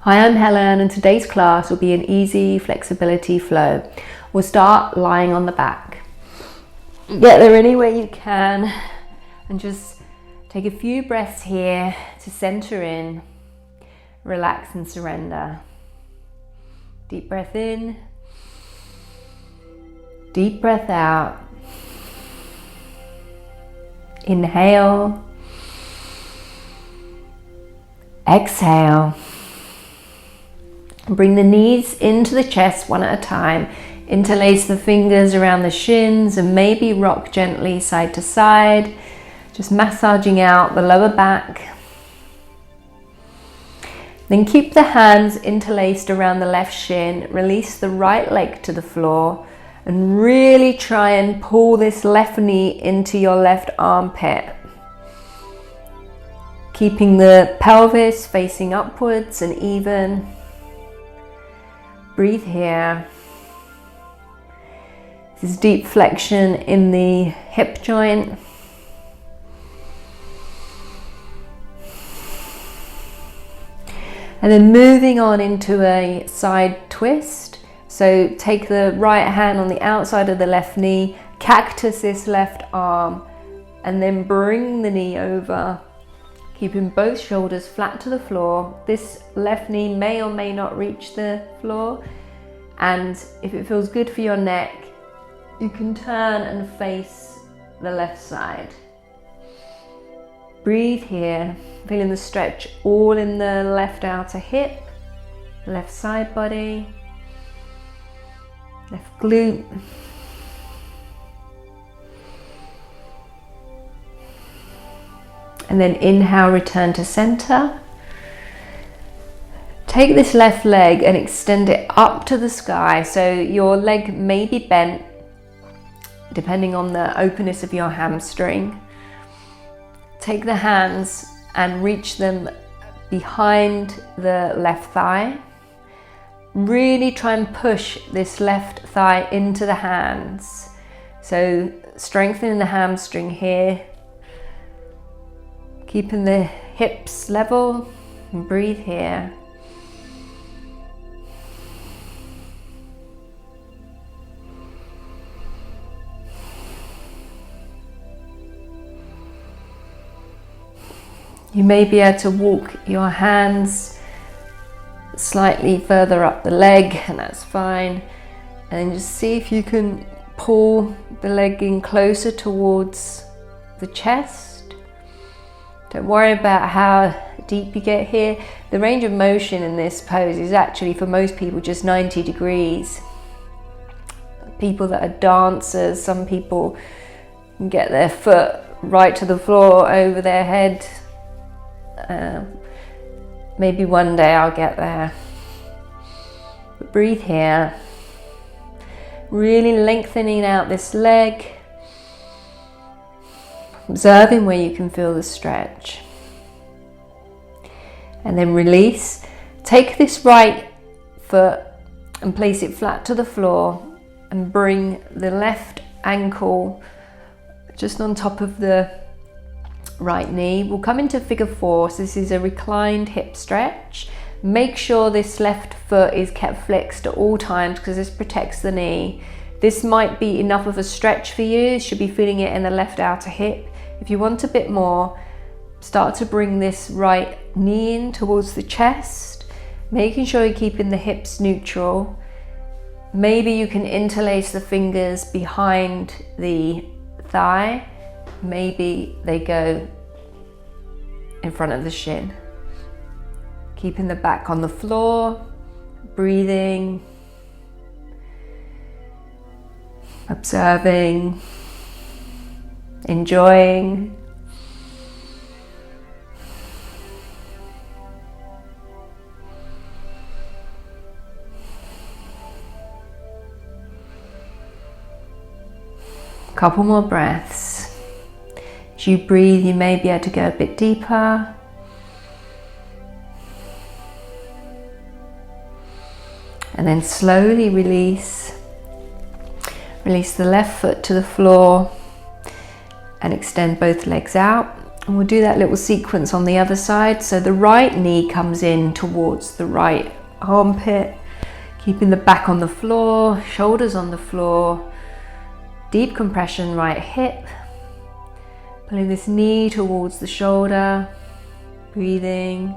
Hi, I'm Helen, and today's class will be an easy flexibility flow. We'll start lying on the back. Get there any way you can and just take a few breaths here to center in, relax and surrender. Deep breath in, deep breath out. Inhale, exhale. Bring the knees into the chest one at a time. Interlace the fingers around the shins and maybe rock gently side to side, just massaging out the lower back. Then keep the hands interlaced around the left shin. Release the right leg to the floor and really try and pull this left knee into your left armpit. Keeping the pelvis facing upwards and even. Breathe here. This is deep flexion in the hip joint. And then moving on into a side twist. So take the right hand on the outside of the left knee, cactus this left arm, and then bring the knee over, keeping both shoulders flat to the floor. This left knee may or may not reach the floor, and if it feels good for your neck, you can turn and face the left side. Breathe here, feeling the stretch all in the left outer hip, left side body, left glute. And then inhale, return to center. Take this left leg and extend it up to the sky. So your leg may be bent depending on the openness of your hamstring. Take the hands and reach them behind the left thigh. Really try and push this left thigh into the hands. So strengthening the hamstring here. Keeping the hips level, and breathe here. You may be able to walk your hands slightly further up the leg, and that's fine. And just see if you can pull the leg in closer towards the chest. Don't worry about how deep you get here. The range of motion in this pose is actually for most people just 90 degrees. People that are dancers, some people can get their foot right to the floor over their head. Maybe one day I'll get there. But breathe here. Really lengthening out this leg. Observing where you can feel the stretch. And then release. Take this right foot and place it flat to the floor and bring the left ankle just on top of the right knee. We'll come into figure 4. So this is a reclined hip stretch. Make sure this left foot is kept flexed at all times because this protects the knee. This might be enough of a stretch for you. You should be feeling it in the left outer hip. If you want a bit more, start to bring this right knee in towards the chest, making sure you're keeping the hips neutral. Maybe you can interlace the fingers behind the thigh. Maybe they go in front of the shin. Keeping the back on the floor, breathing, observing, enjoying. Couple more breaths. As you breathe, you may be able to go a bit deeper. And then slowly release. Release the left foot to the floor and extend both legs out. And we'll do that little sequence on the other side. So the right knee comes in towards the right armpit, keeping the back on the floor, shoulders on the floor, deep compression right hip, pulling this knee towards the shoulder, breathing.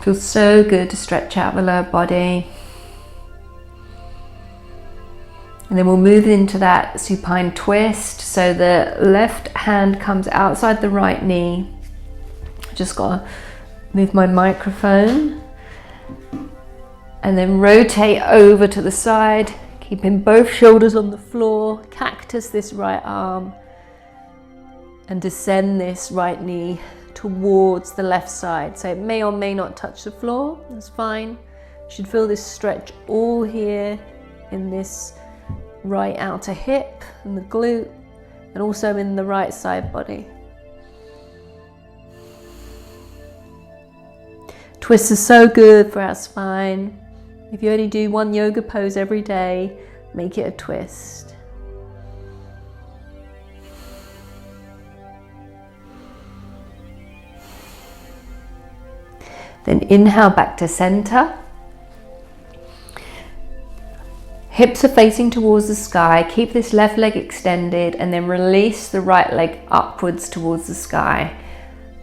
Feels so good to stretch out the lower body. And then we'll move into that supine twist. So the left hand comes outside the right knee. Just gotta move my microphone. And then rotate over to the side, keeping both shoulders on the floor, cactus this right arm, and descend this right knee towards the left side. So it may or may not touch the floor, that's fine. You should feel this stretch all here in this right outer hip and the glute, and also in the right side body. Twists are so good for our spine. If you only do one yoga pose every day, make it a twist. Then inhale back to center. Hips are facing towards the sky. Keep this left leg extended and then release the right leg upwards towards the sky.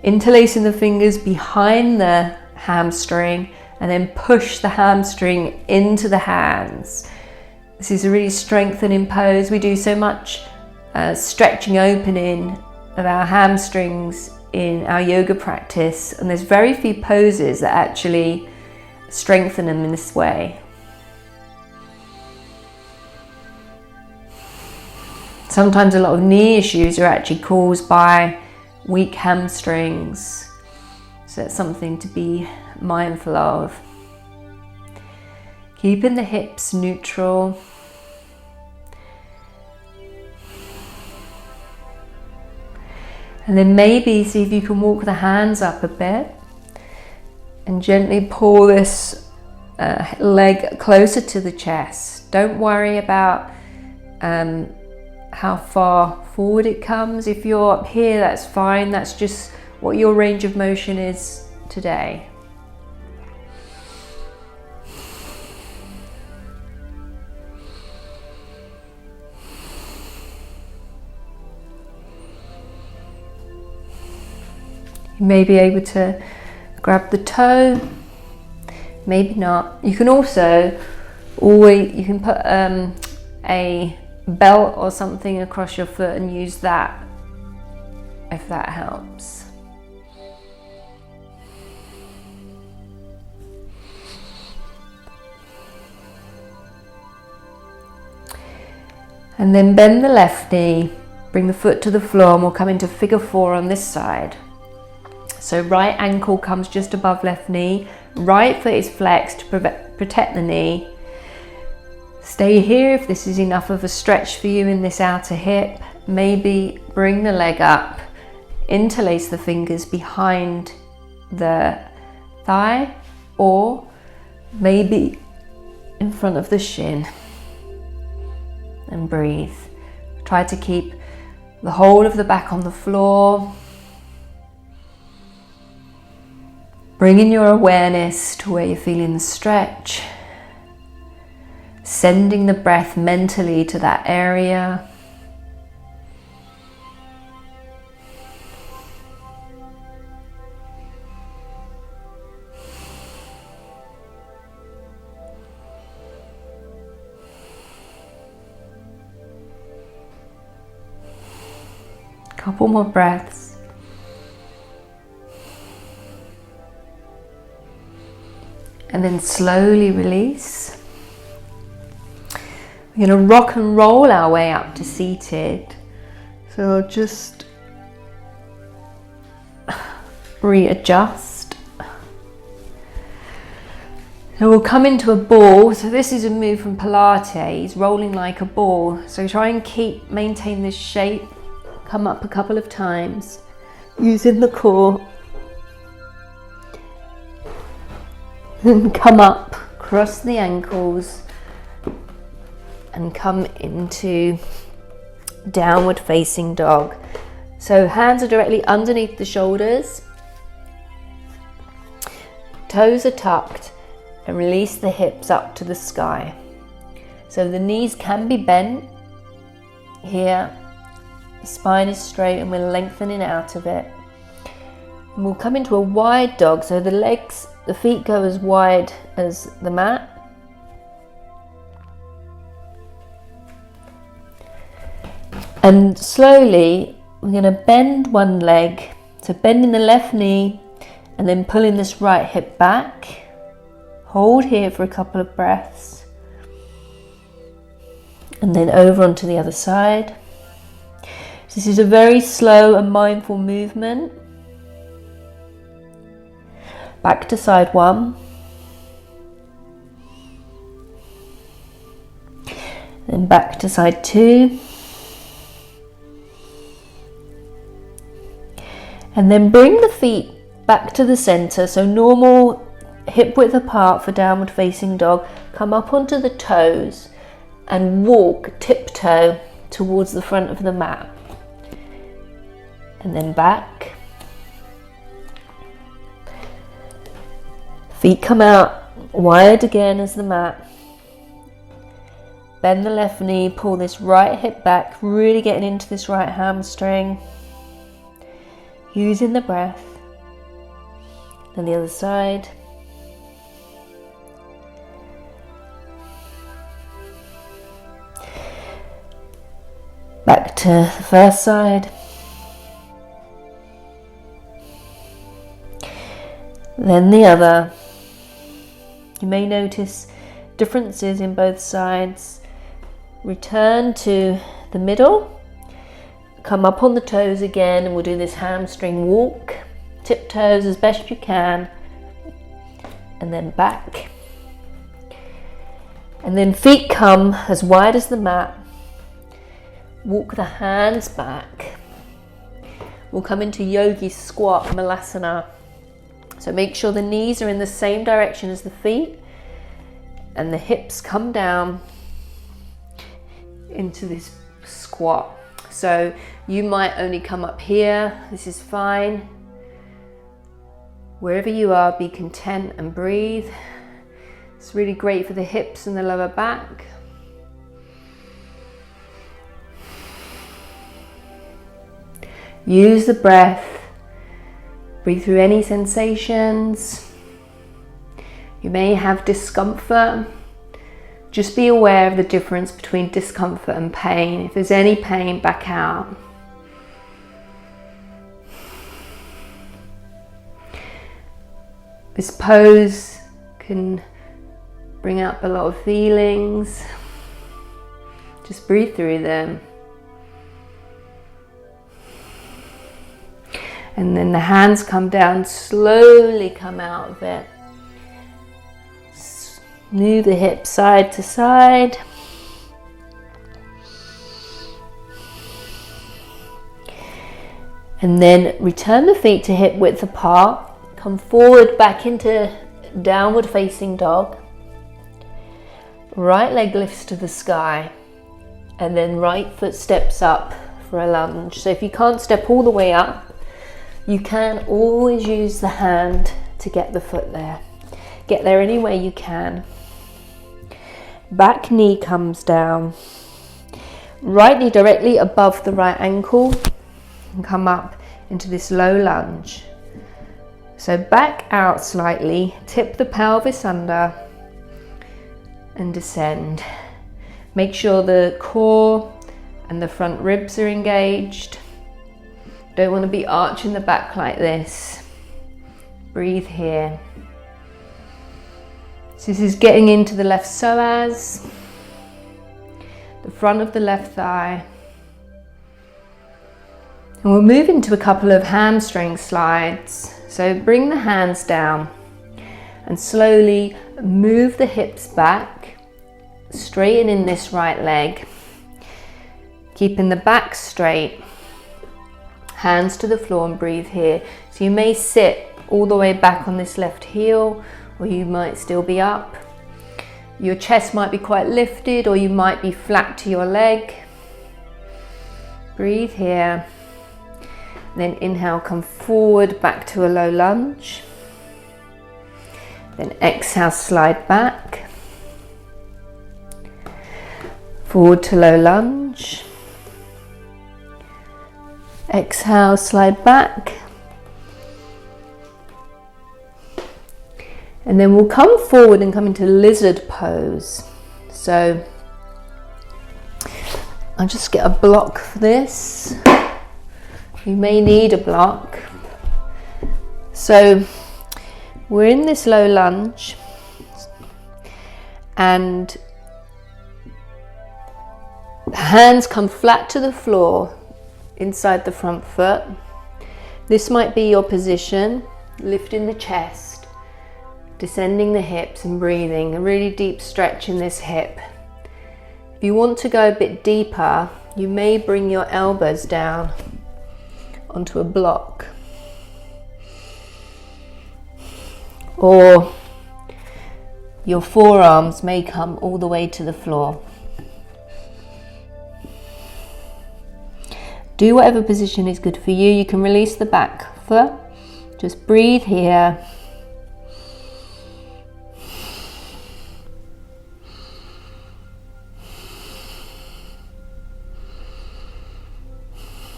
Interlacing the fingers behind the hamstring and then push the hamstring into the hands. This is a really strengthening pose. We do so much stretching, opening of our hamstrings in our yoga practice, and there's very few poses that actually strengthen them in this way. Sometimes a lot of knee issues are actually caused by weak hamstrings, so that's something to be mindful of. Keeping the hips neutral. And then maybe see if you can walk the hands up a bit and gently pull this leg closer to the chest. Don't worry about how far forward it comes. If you're up here, that's fine. That's just what your range of motion is today. You may be able to grab the toe, maybe not. You can also you can put a belt or something across your foot and use that if that helps. And then bend the left knee, bring the foot to the floor, and we'll come into figure 4 on this side. So right ankle comes just above left knee, right foot is flexed to protect the knee. Stay here if this is enough of a stretch for you in this outer hip. Maybe bring the leg up, interlace the fingers behind the thigh, or maybe in front of the shin. And breathe. Try to keep the whole of the back on the floor. Bringing your awareness to where you're feeling the stretch. Sending the breath mentally to that area. Couple more breaths. And then slowly release. We're going to rock and roll our way up to seated. So I'll just readjust. So we'll come into a ball. So this is a move from Pilates, rolling like a ball. So try and maintain this shape. Come up a couple of times, using the core. And come up, cross the ankles, and come into downward facing dog. So hands are directly underneath the shoulders, toes are tucked, and release the hips up to the sky. So the knees can be bent here, the spine is straight and we're lengthening out of it. And we'll come into a wide dog, so the feet go as wide as the mat. And slowly we're going to bend one leg, so bending the left knee and then pulling this right hip back. Hold here for a couple of breaths. And then over onto the other side. So this is a very slow and mindful movement. Back to side one. Then back to side two. And then bring the feet back to the center, so normal hip width apart for downward facing dog. Come up onto the toes and walk tiptoe towards the front of the mat. And then back. Feet come out wide again as the mat. Bend the left knee, pull this right hip back, really getting into this right hamstring. Using the breath. Then the other side. Back to the first side. Then the other. You may notice differences in both sides. Return to the middle. Come up on the toes again and we'll do this hamstring walk. Tiptoes as best you can. And then back. And then feet come as wide as the mat. Walk the hands back. We'll come into yogi squat, malasana. So make sure the knees are in the same direction as the feet and the hips come down into this squat. So you might only come up here, this is fine. Wherever you are, be content and breathe. It's really great for the hips and the lower back. Use the breath. Breathe through any sensations. You may have discomfort. Just be aware of the difference between discomfort and pain. If there's any pain, back out. This pose can bring up a lot of feelings. Just breathe through them. And then the hands come down, slowly come out of it. Move the hips side to side. And then return the feet to hip width apart. Come forward back into downward facing dog. Right leg lifts to the sky. And then right foot steps up for a lunge. So if you can't step all the way up, you can always use the hand to get the foot there. Get there any way you can. Back knee comes down. Right knee directly above the right ankle and come up into this low lunge. So back out slightly, tip the pelvis under and descend. Make sure the core and the front ribs are engaged. Don't want to be arching the back like this. Breathe here. So this is getting into the left psoas, the front of the left thigh. And we'll move into a couple of hamstring slides. So bring the hands down and slowly move the hips back, straighten in this right leg, keeping the back straight. Hands to the floor and breathe here. So you may sit all the way back on this left heel, or you might still be up. Your chest might be quite lifted, or you might be flat to your leg. Breathe here. Then inhale, come forward back to a low lunge. Then exhale, slide back. Forward to low lunge. Exhale, slide back. And then we'll come forward and come into lizard pose. So I'll just get a block for this. You may need a block. So we're in this low lunge, and the hands come flat to the floor inside the front foot. This might be your position, lifting the chest, descending the hips and breathing, a really deep stretch in this hip. If you want to go a bit deeper, you may bring your elbows down onto a block, or your forearms may come all the way to the floor. Do whatever position is good for you. You can release the back foot. Just breathe here.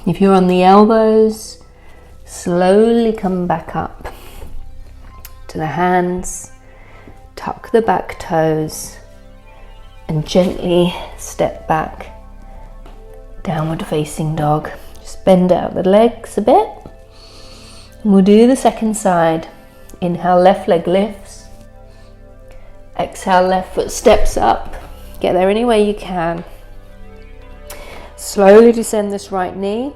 If you're on the elbows, slowly come back up to the hands, tuck the back toes, and gently step back, downward facing dog. Just bend out the legs a bit. And we'll do the second side. Inhale, left leg lifts. Exhale, left foot steps up. Get there any way you can. Slowly descend this right knee,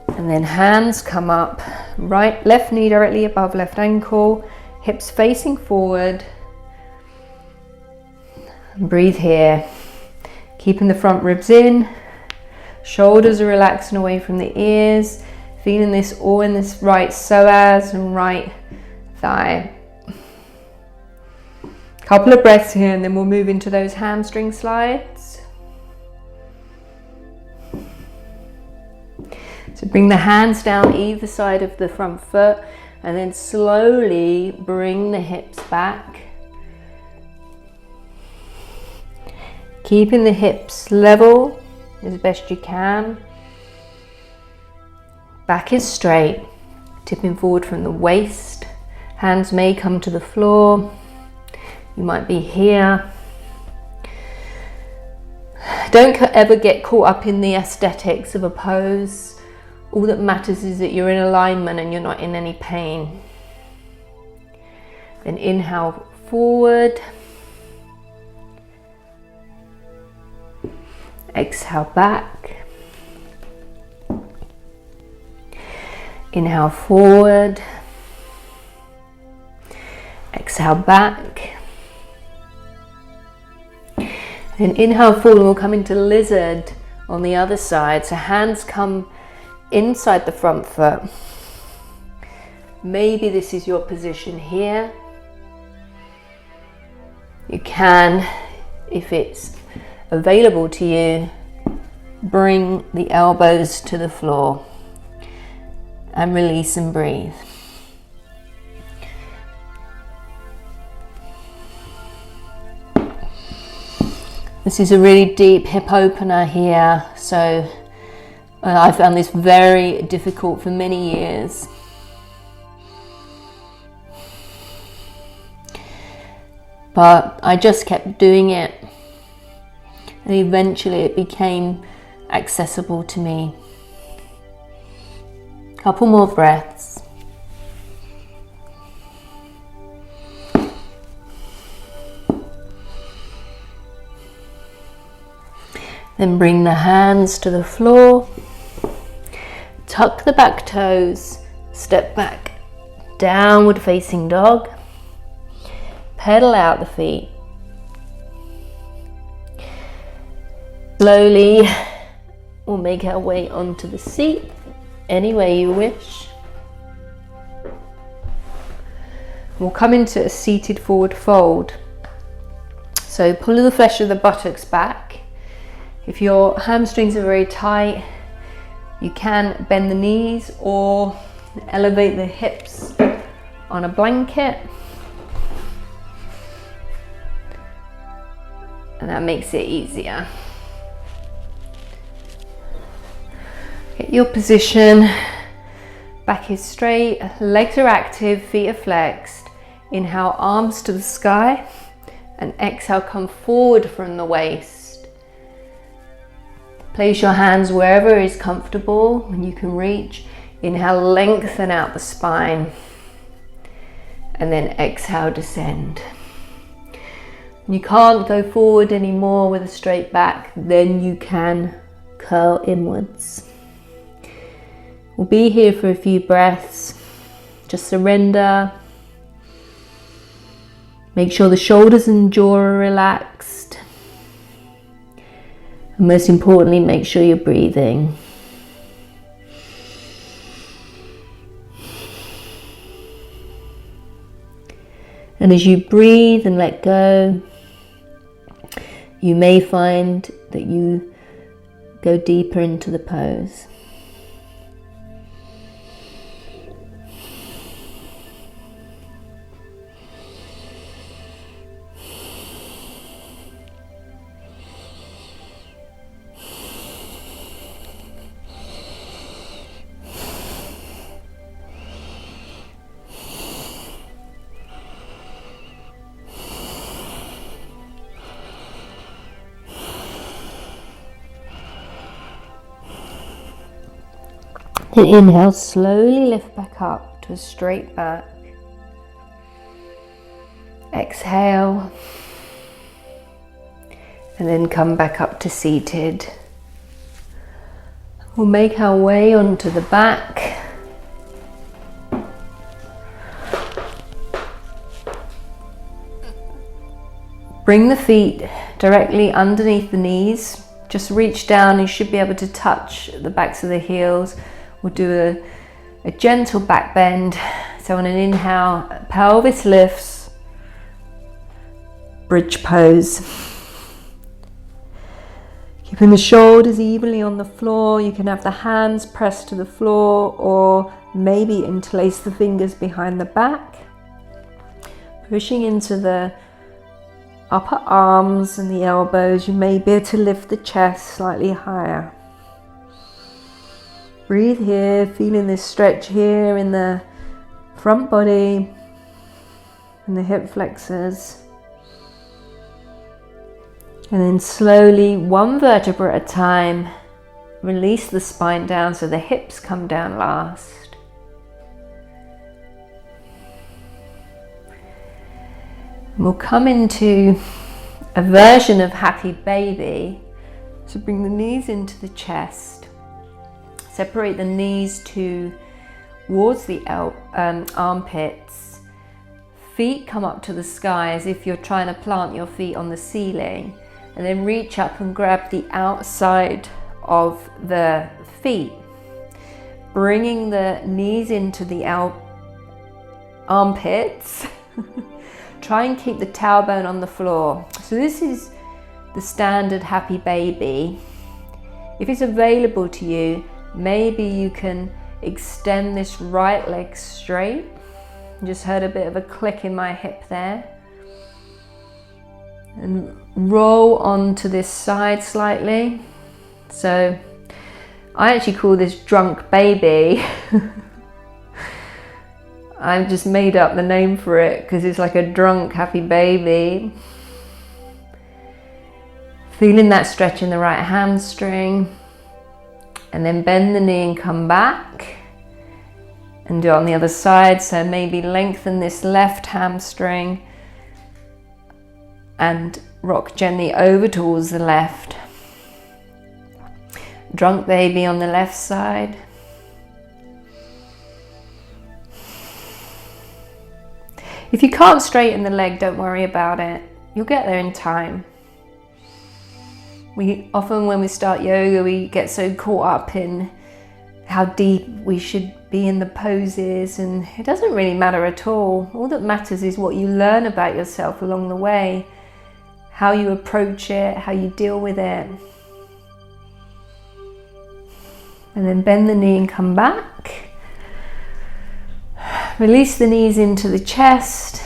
and then hands come up, left knee directly above left ankle, hips facing forward. And breathe here, keeping the front ribs in, shoulders are relaxing away from the ears, feeling this all in this right psoas and right thigh. Couple of breaths here, and then we'll move into those hamstring slides. So bring the hands down either side of the front foot, and then slowly bring the hips back. Keeping the hips level as best you can. Back is straight, tipping forward from the waist. Hands may come to the floor. You might be here. Don't ever get caught up in the aesthetics of a pose. All that matters is that you're in alignment and you're not in any pain. Then inhale forward. Exhale back. Inhale forward. Exhale back. Then inhale forward, and we'll come into lizard on the other side. So hands come inside the front foot. Maybe this is your position here. You can, if it's available to you, bring the elbows to the floor and release and breathe. This is a really deep hip opener here, so I found this very difficult for many years. But I just kept doing it, and eventually it became accessible to me. Couple more breaths. Then bring the hands to the floor. Tuck the back toes. Step back. Downward facing dog. Pedal out the feet. Slowly, we'll make our way onto the seat any way you wish. We'll come into a seated forward fold. So pull the flesh of the buttocks back. If your hamstrings are very tight, you can bend the knees or elevate the hips on a blanket. And that makes it easier. Get your position. Back is straight, legs are active, feet are flexed. Inhale, arms to the sky, and exhale, come forward from the waist. Place your hands wherever is comfortable and you can reach. Inhale, lengthen out the spine, and then exhale, descend. When you can't go forward anymore with a straight back, then you can curl inwards. We'll be here for a few breaths. Just surrender. Make sure the shoulders and jaw are relaxed. And most importantly, make sure you're breathing. And as you breathe and let go, you may find that you go deeper into the pose. Then inhale, slowly lift back up to a straight back. Exhale, and then come back up to seated. We'll make our way onto the back. Bring the feet directly underneath the knees. Just reach down, you should be able to touch the backs of the heels. We'll do a gentle back bend. So on an inhale, pelvis lifts, bridge pose. Keeping the shoulders evenly on the floor. You can have the hands pressed to the floor or maybe interlace the fingers behind the back. Pushing into the upper arms and the elbows. You may be able to lift the chest slightly higher. Breathe here, feeling this stretch here in the front body and the hip flexors. And then slowly, one vertebra at a time, release the spine down so the hips come down last. And we'll come into a version of happy baby. So bring the knees into the chest. Separate the knees towards the armpits. Feet come up to the sky as if you're trying to plant your feet on the ceiling. And then reach up and grab the outside of the feet. Bringing the knees into the armpits. Try and keep the tailbone on the floor. So this is the standard happy baby. If it's available to you, maybe you can extend this right leg straight. Just heard a bit of a click in my hip there. And roll onto this side slightly. So I actually call this drunk baby. I've just made up the name for it because it's like a drunk happy baby. Feeling that stretch in the right hamstring. And then bend the knee and come back. And do it on the other side. So maybe lengthen this left hamstring. And rock gently over towards the left. Drunk baby on the left side. If you can't straighten the leg, don't worry about it. You'll get there in time. We often, when we start yoga, we get so caught up in how deep we should be in the poses, and it doesn't really matter at all. All that matters is what you learn about yourself along the way, how you approach it, how you deal with it. And then bend the knee and come back. Release the knees into the chest.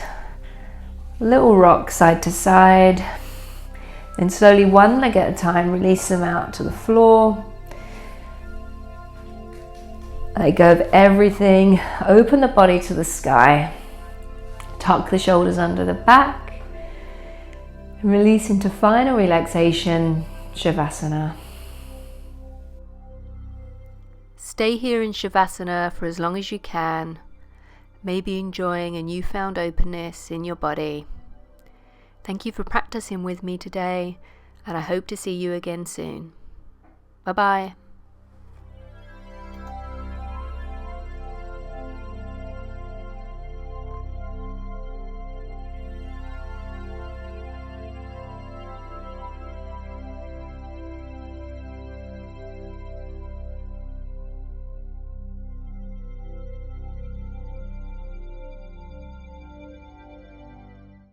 Little rock side to side. Then slowly, one leg at a time, release them out to the floor. Let go of everything. Open the body to the sky. Tuck the shoulders under the back. And release into final relaxation, Shavasana. Stay here in Shavasana for as long as you can, maybe enjoying a newfound openness in your body. Thank you for practicing with me today, and I hope to see you again soon. Bye-bye.